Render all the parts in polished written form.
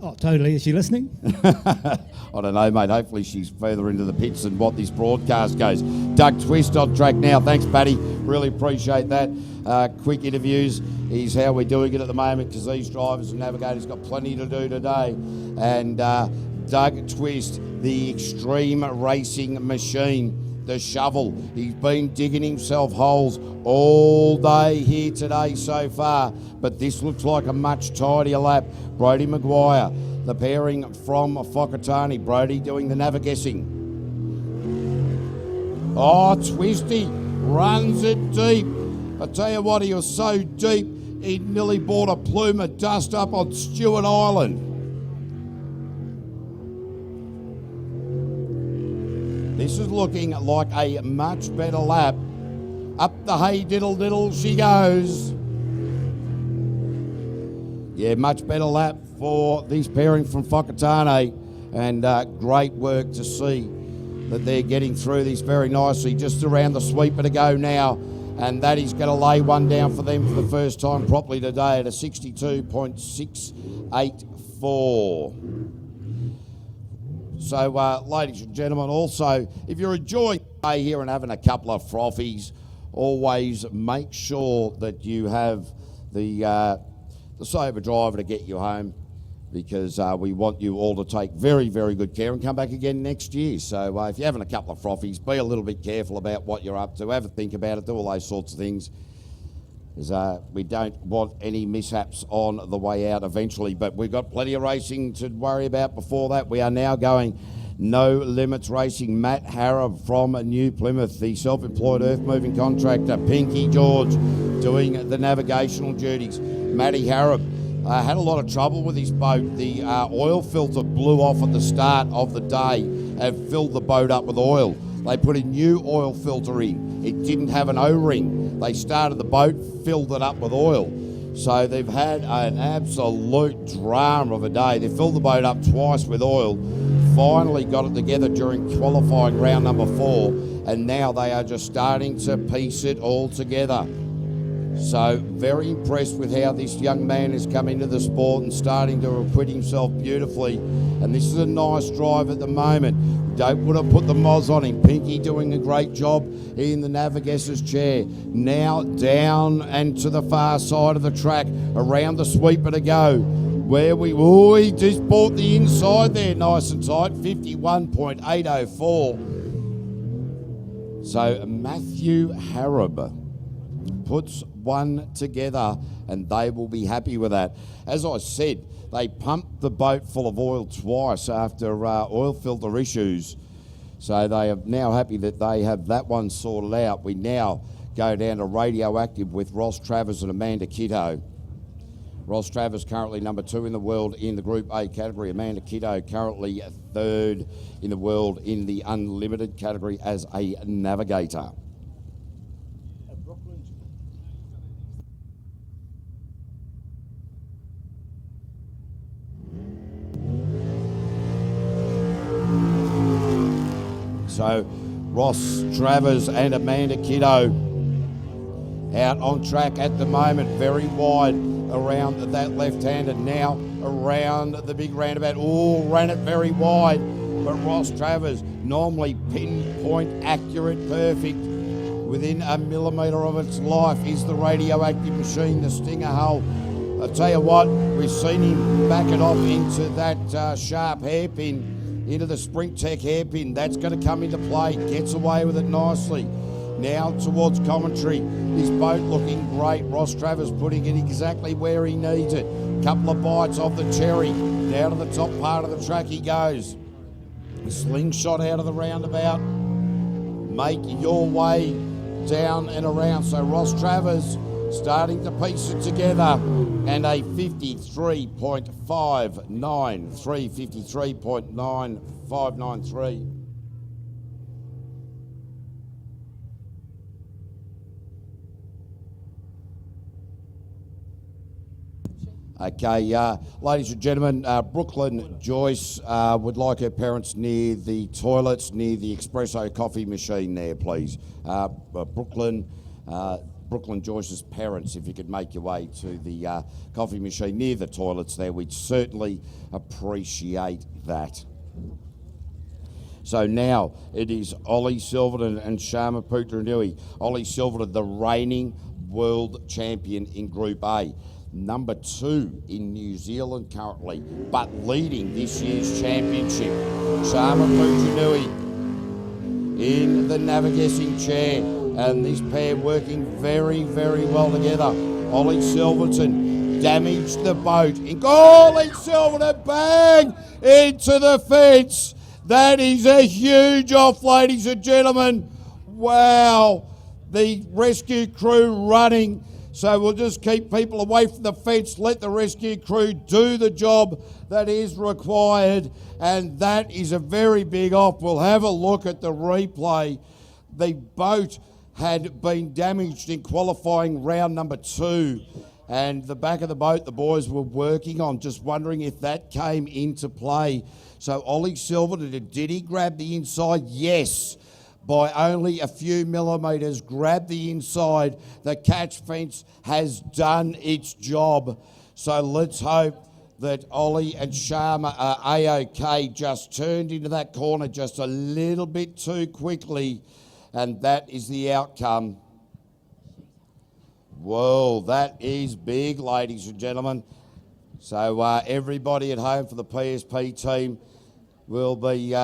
Oh, totally. Is she listening? I don't know, mate. Hopefully she's further into the pits than what this broadcast goes. Doug Twist on track now. Thanks, Paddy. Really appreciate that. Quick interviews is how we're doing it at the moment because these drivers and navigators got plenty to do today. And Doug Twist, the extreme racing machine, the shovel. He's been digging himself holes all day here today so far, but this looks like a much tidier lap. Brodie Maguire, the pairing from Whakatane. Brodie doing the navigating. Oh, Twisty runs it deep. I tell you what, he was so deep, he nearly brought a plume of dust up on Stewart Island. This is looking like a much better lap. Up the hay diddle diddle she goes. Yeah, much better lap for this pairing from Whakatane, and great work to see that they're getting through this very nicely. Just around the sweeper to go now, and that is going to lay one down for them for the first time properly today at a 62.684. So, ladies and gentlemen, also, if you're enjoying the day here and having a couple of frothies, always make sure that you have the sober driver to get you home, because we want you all to take very, very good care and come back again next year. So if you're having a couple of frothies, be a little bit careful about what you're up to. Have a think about it, do all those sorts of things. Because we don't want any mishaps on the way out eventually. But we've got plenty of racing to worry about before that. We are now going No Limits Racing. Matt Harrop from New Plymouth, the self-employed earth-moving contractor. Pinky George doing the navigational duties. Matty Harrop had a lot of trouble with his boat. The oil filter blew off at the start of the day and filled the boat up with oil. They put a new oil filter in. It didn't have an O-ring. They started the boat, filled it up with oil. So they've had an absolute drama of a day. They filled the boat up twice with oil, finally got it together during qualifying round number 4, and now they are just starting to piece it all together. So very impressed with how this young man has come into the sport and starting to acquit himself beautifully. And this is a nice drive at the moment. Don't want to put the moz on him. Pinky doing a great job in the navigator's chair. Now down and to the far side of the track, around the sweeper to go. Where he just bought the inside there nice and tight, 51.804. So Matthew Harrop puts one together, and they will be happy with that. As I said, they pumped the boat full of oil twice after oil filter issues. So they are now happy that they have that one sorted out. We now go down to radioactive with Ross Travers and Amanda Kitto. Ross Travers currently number 2 in the world in the Group A category. Amanda Kitto currently 3rd in the world in the unlimited category as a navigator. So Ross Travers and Amanda Kitto out on track at the moment, very wide around that left-hander, now around the big roundabout. Oh, ran it very wide, but Ross Travers, normally pinpoint accurate, perfect, within a millimetre of its life is the radioactive machine, the Stinger hull. I tell you what, we've seen him back it off into that sharp hairpin, into the Sprint Tech hairpin. That's going to come into play. Gets away with it nicely. Now towards commentary. His boat looking great. Ross Travers putting it exactly where he needs it. Couple of bites of the cherry. Down to the top part of the track he goes. A slingshot out of the roundabout. Make your way down and around. So Ross Travers starting to piece it together, and a 53.593, 53.9593. Okay, ladies and gentlemen, Brooklyn Joyce would like her parents near the toilets, near the espresso coffee machine there, please. Brooklyn Brooklyn Joyce's parents, if you could make your way to the coffee machine near the toilets there, we'd certainly appreciate that. So now it is Ollie Silverton and Sharma Putranui. Ollie Silverton, the reigning world champion in Group A. Number 2 in New Zealand currently, but leading this year's championship. Sharma Putranui in the navigating chair, and this pair working very, very well together. Ollie Silverton damaged the boat. Ollie Silverton, bang, into the fence. That is a huge off, ladies and gentlemen. Wow. The rescue crew running. So we'll just keep people away from the fence, let the rescue crew do the job that is required. And that is a very big off. We'll have a look at the replay. The boat had been damaged in qualifying round number 2. And the back of the boat the boys were working on, just wondering if that came into play. So Ollie Silverton, did he grab the inside? Yes, by only a few millimetres, grabbed the inside. The catch fence has done its job. So let's hope that Ollie and Sharma are A-OK. Just turned into that corner just a little bit too quickly, and that is the outcome. Whoa, that is big, ladies and gentlemen. So everybody at home for the PSP team will be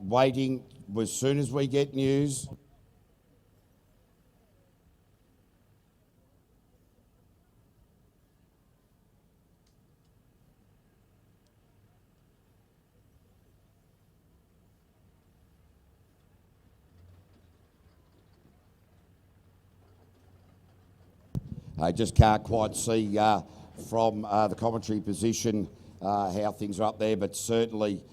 waiting as soon as we get news. I just can't quite see from the commentary position how things are up there, but certainly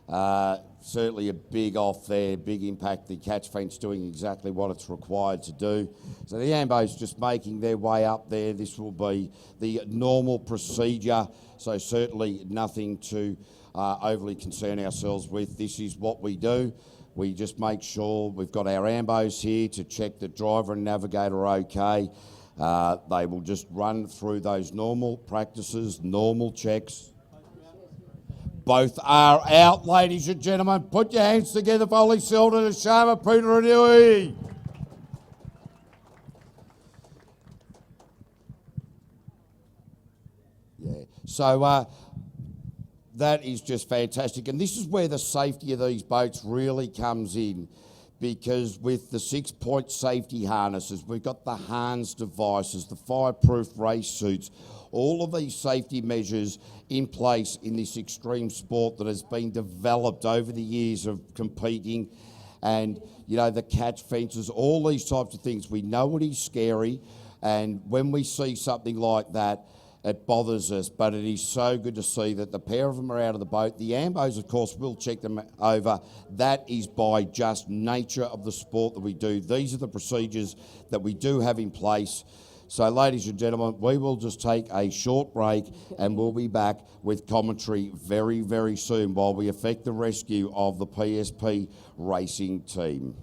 a big off there, big impact. The catch fence doing exactly what it's required to do. So the Ambo's just making their way up there. This will be the normal procedure, so certainly nothing to overly concern ourselves with. This is what we do. We just make sure we've got our Ambos here to check the driver and navigator are okay. They will just run through those normal practices, normal checks. Both are out, ladies and gentlemen. Put your hands together for Ollie Silverton and Sharma Putranui. Yeah, so that is just fantastic. And this is where the safety of these boats really comes in, because with the 6-point safety harnesses, we've got the Hans devices, the fireproof race suits, all of these safety measures in place in this extreme sport that has been developed over the years of competing. And, you know, the catch fences, all these types of things. We know it is scary, and when we see something like that, it bothers us, but it is so good to see that the pair of them are out of the boat. The Ambos, of course, will check them over. That is by just nature of the sport that we do. These are the procedures that we do have in place. So, ladies and gentlemen, we will just take a short break and we'll be back with commentary very, very soon while we effect the rescue of the PSP racing team.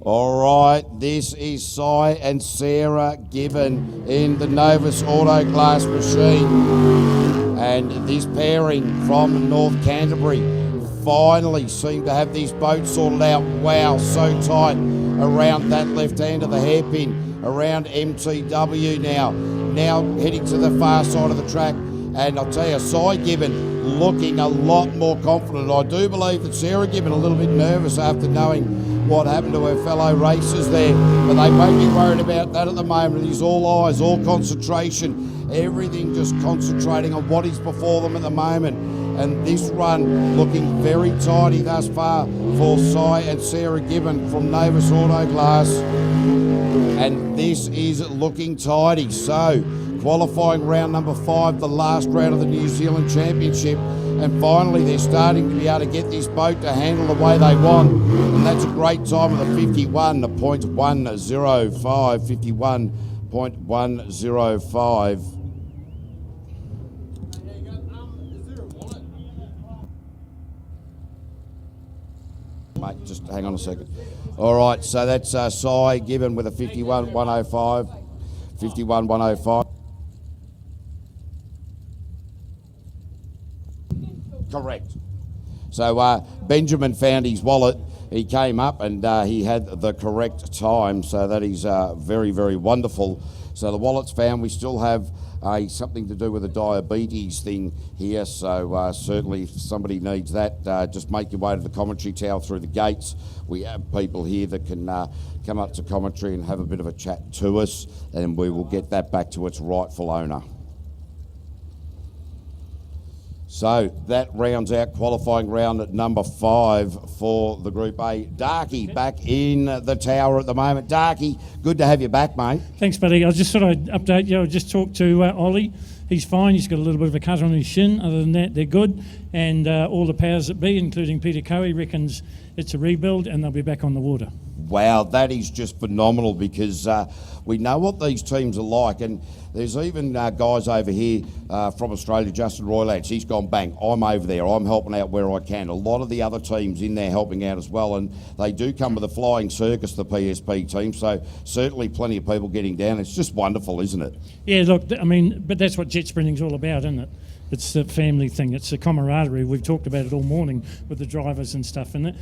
All right, this is Cy and Sarah Gibbon in the Novus Auto Glass machine. And this pairing from North Canterbury finally seem to have these boats sorted out. Wow, so tight around that left hand of the hairpin, around MTW now. Now heading to the far side of the track. And I'll tell you, Cy Gibbon looking a lot more confident. I do believe that Sarah Gibbon a little bit nervous after knowing what happened to her fellow racers there. But they won't be worried about that at the moment. He's all eyes, all concentration, everything just concentrating on what is before them at the moment. And this run looking very tidy thus far for Cy and Sarah Gibbon from Novus Auto Glass. And this is looking tidy. So, qualifying round number 5, the last round of the New Zealand Championship. And finally, they're starting to be able to get this boat to handle the way they want. And that's a great time of the 51.105. 51.105. Mate, just hang on a second. All right, so that's Cy Gibbon with a 51.105. 51.105. Correct. So Benjamin found his wallet. He came up and he had the correct time. So that is very, very wonderful. So the wallet's found. We still have something to do with a diabetes thing here. So certainly if somebody needs that, just make your way to the commentary tower through the gates. We have people here that can come up to commentary and have a bit of a chat to us, and we will get that back to its rightful owner. So that rounds out qualifying round at number 5 for the Group A. Darky back in the tower at the moment. Darky, good to have you back, mate. Thanks, buddy. I just thought I'd update you. I just talked to Ollie. He's fine. He's got a little bit of a cut on his shin. Other than that, they're good. And all the powers that be, including Peter Coey, reckons it's a rebuild and they'll be back on the water. Wow, that is just phenomenal, because we know what these teams are like. And there's even guys over here from Australia, Justin Roylance, he's gone bang, I'm over there, I'm helping out where I can. A lot of the other teams in there helping out as well, and they do come with a flying circus, the PSP team, so certainly plenty of people getting down. It's just wonderful, isn't it? Yeah, look, I mean, but that's what jet sprinting's all about, isn't it? It's the family thing, it's the camaraderie. We've talked about it all morning with the drivers and stuff, isn't it?